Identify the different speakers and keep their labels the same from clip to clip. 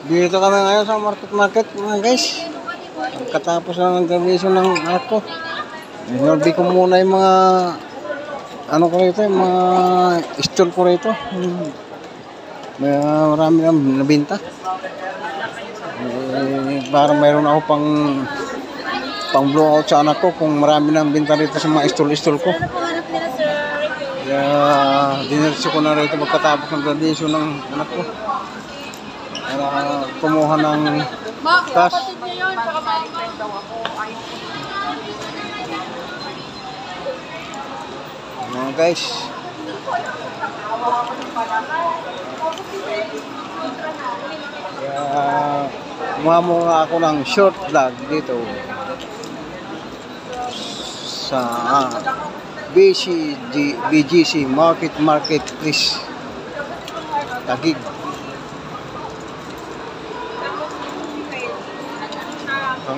Speaker 1: Dito kami ngayon sa market mga guys. Pagkatapos lang ng graduation ng anak ko. Inorbi ko muna yung mga ano ko rito, yung mga store ko rito. May marami lang nabinta. Para mayroon ako pang blowout sa anak ko kung marami nang binta rito sa mga stall ko. Kaya dinerso ko na rito pagkatapos ng graduation ng anak ko. Para kumuha ng cash. Mga guys. Kaya kumuha muna ako ng short vlog dito sa BGC Marketplace Taguig.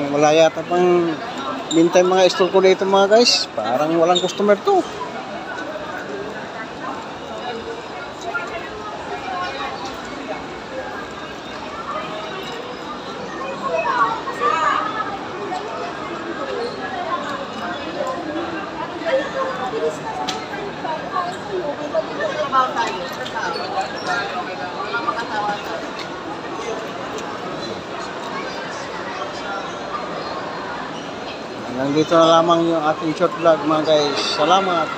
Speaker 1: Wala yata pang bintay mga store ko dito mga guys. Parang walang customer to. Nandito na lamang yung ating short vlog mga guys. Salamat.